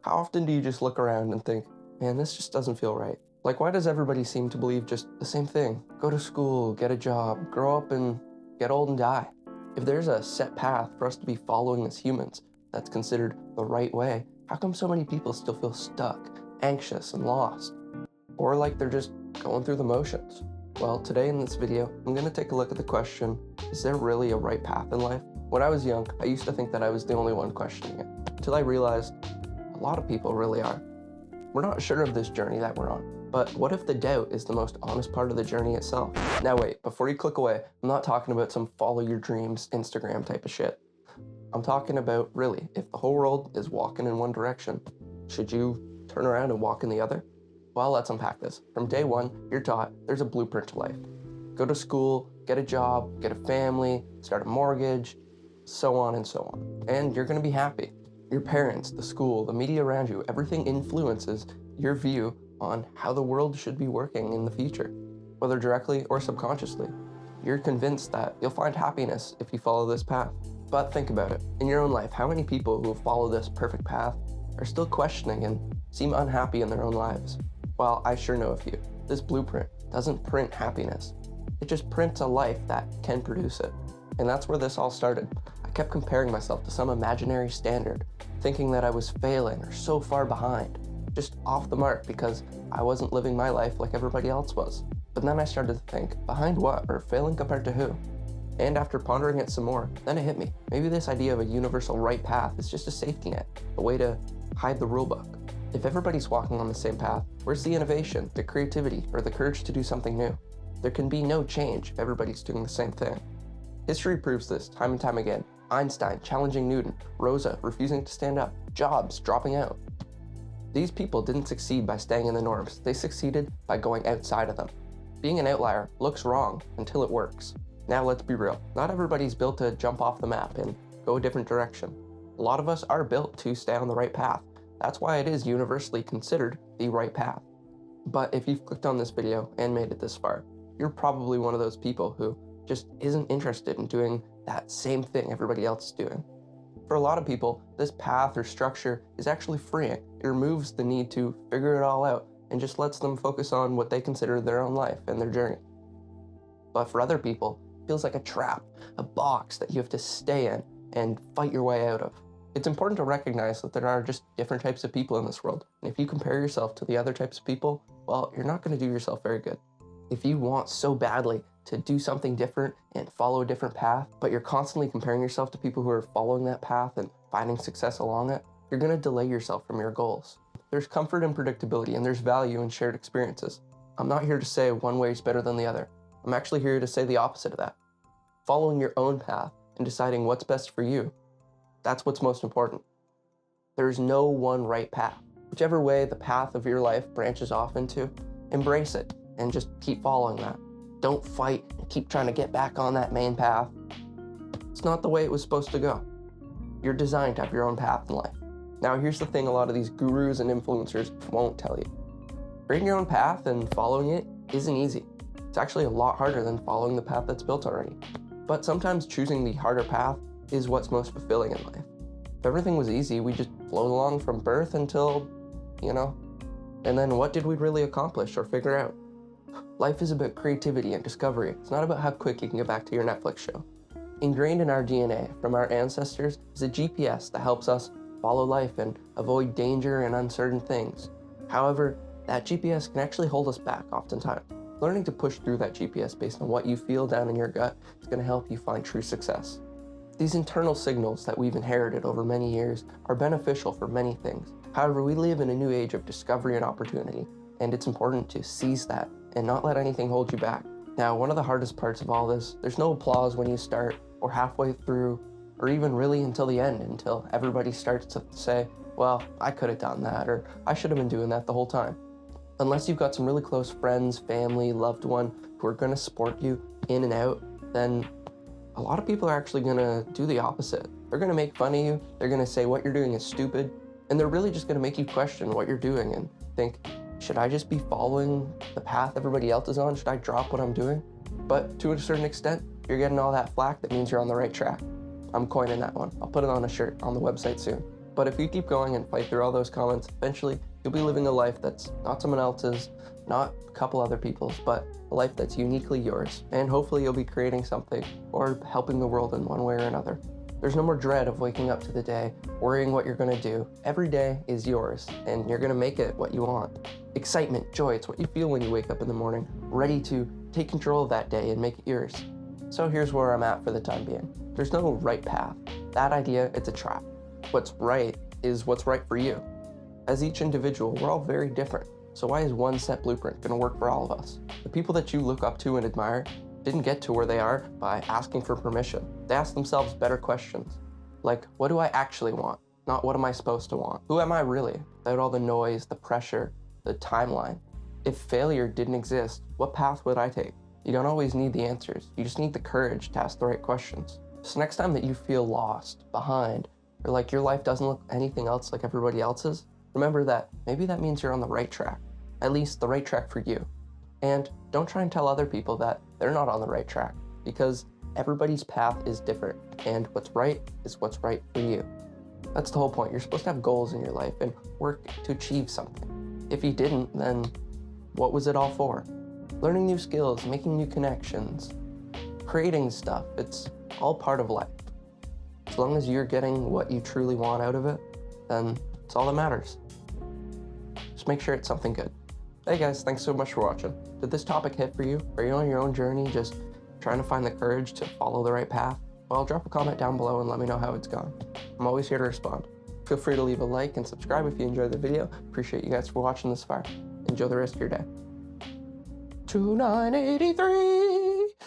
How often do you just look around and think, man, this just doesn't feel right? Like, why does everybody seem to believe just the same thing? Go to school, get a job, grow up and get old and die. If there's a set path for us to be following as humans that's considered the right way, how come so many people still feel stuck, anxious, and lost? Or like they're just going through the motions? Well, today in this video, I'm going to take a look at the question, is there really a right path in life? When I was young, I used to think that I was the only one questioning it, until I realized a lot of people really are. We're not sure of this journey that we're on, but what if the doubt is the most honest part of the journey itself? Now wait, before you click away, I'm not talking about some follow your dreams Instagram type of shit. I'm talking about really, if the whole world is walking in one direction, should you turn around and walk in the other? Well, let's unpack this. From day one, you're taught there's a blueprint to life. Go to school, get a job, get a family, start a mortgage, so on and so on. And you're gonna be happy. Your parents, the school, the media around you, everything influences your view on how the world should be working in the future, whether directly or subconsciously. You're convinced that you'll find happiness if you follow this path. But think about it. In your own life, how many people who follow this perfect path are still questioning and seem unhappy in their own lives? Well, I sure know a few. This blueprint doesn't print happiness. It just prints a life that can produce it. And that's where this all started. I kept comparing myself to some imaginary standard, thinking that I was failing or so far behind, just off the mark because I wasn't living my life like everybody else was. But then I started to think, behind what, or failing compared to who? And after pondering it some more, then it hit me. Maybe this idea of a universal right path is just a safety net, a way to hide the rule book. If everybody's walking on the same path, where's the innovation, the creativity, or the courage to do something new? There can be no change if everybody's doing the same thing. History proves this time and time again. Einstein challenging Newton, Rosa refusing to stand up, Jobs dropping out. These people didn't succeed by staying in the norms. They succeeded by going outside of them. Being an outlier looks wrong until it works. Now let's be real. Not everybody's built to jump off the map and go a different direction. A lot of us are built to stay on the right path. That's why it is universally considered the right path. But if you've clicked on this video and made it this far, you're probably one of those people who just isn't interested in doing that same thing everybody else is doing. For a lot of people, this path or structure is actually freeing. It removes the need to figure it all out and just lets them focus on what they consider their own life and their journey. But for other people, it feels like a trap, a box that you have to stay in and fight your way out of. It's important to recognize that there are just different types of people in this world. And if you compare yourself to the other types of people, well, you're not going to do yourself very good. If you want so badly to do something different and follow a different path, but you're constantly comparing yourself to people who are following that path and finding success along it, you're going to delay yourself from your goals. There's comfort in predictability and there's value in shared experiences. I'm not here to say one way is better than the other. I'm actually here to say the opposite of that. Following your own path and deciding what's best for you, that's what's most important. There's no one right path. Whichever way the path of your life branches off into, embrace it and just keep following that. Don't fight and keep trying to get back on that main path. It's not the way it was supposed to go. You're designed to have your own path in life. Now here's the thing a lot of these gurus and influencers won't tell you. Creating your own path and following it isn't easy. It's actually a lot harder than following the path that's built already. But sometimes choosing the harder path is what's most fulfilling in life. If everything was easy, we just float along from birth until, and then what did we really accomplish or figure out? Life is about creativity and discovery. It's not about how quick you can get back to your Netflix show. Ingrained in our DNA from our ancestors is a GPS that helps us follow life and avoid danger and uncertain things. However, that GPS can actually hold us back oftentimes. Learning to push through that GPS based on what you feel down in your gut is going to help you find true success. These internal signals that we've inherited over many years are beneficial for many things. However, we live in a new age of discovery and opportunity, and it's important to seize that and not let anything hold you back. Now, one of the hardest parts of all this, there's no applause when you start or halfway through or even really until the end, until everybody starts to say, well, I could have done that, or I should have been doing that the whole time. Unless you've got some really close friends, family, loved one who are going to support you in and out, then a lot of people are actually going to do the opposite. They're going to make fun of you, they're going to say what you're doing is stupid, and they're really just going to make you question what you're doing and think, should I just be following the path everybody else is on? Should I drop what I'm doing? But to a certain extent, you're getting all that flack, that means you're on the right track. I'm coining that one. I'll put it on a shirt on the website soon. But if you keep going and fight through all those comments, eventually you'll be living a life that's not someone else's, not a couple other people's, but a life that's uniquely yours. And hopefully you'll be creating something or helping the world in one way or another. There's no more dread of waking up to the day, worrying what you're gonna do. Every day is yours, and you're gonna make it what you want. Excitement, joy, it's what you feel when you wake up in the morning, ready to take control of that day and make it yours. So here's where I'm at for the time being. There's no right path. That idea, it's a trap. What's right is what's right for you. As each individual, we're all very different. So why is one set blueprint gonna work for all of us? The people that you look up to and admire didn't get to where they are by asking for permission. They asked themselves better questions. Like, what do I actually want? Not what am I supposed to want? Who am I really? Without all the noise, the pressure, the timeline. If failure didn't exist, what path would I take? You don't always need the answers. You just need the courage to ask the right questions. So next time that you feel lost, behind, or like your life doesn't look anything else like everybody else's, remember that maybe that means you're on the right track. At least the right track for you. And don't try and tell other people that they're not on the right track, because everybody's path is different, and what's right is what's right for you. That's the whole point. You're supposed to have goals in your life and work to achieve something. If you didn't, then what was it all for? Learning new skills, making new connections, creating stuff, it's all part of life. As long as you're getting what you truly want out of it, then it's all that matters. Just make sure it's something good. Hey guys, thanks so much for watching. Did this topic hit for you? Are you on your own journey just trying to find the courage to follow the right path? Well, drop a comment down below and let me know how it's gone. I'm always here to respond. Feel free to leave a like and subscribe if you enjoyed the video. Appreciate you guys for watching this far. Enjoy the rest of your day. 2983!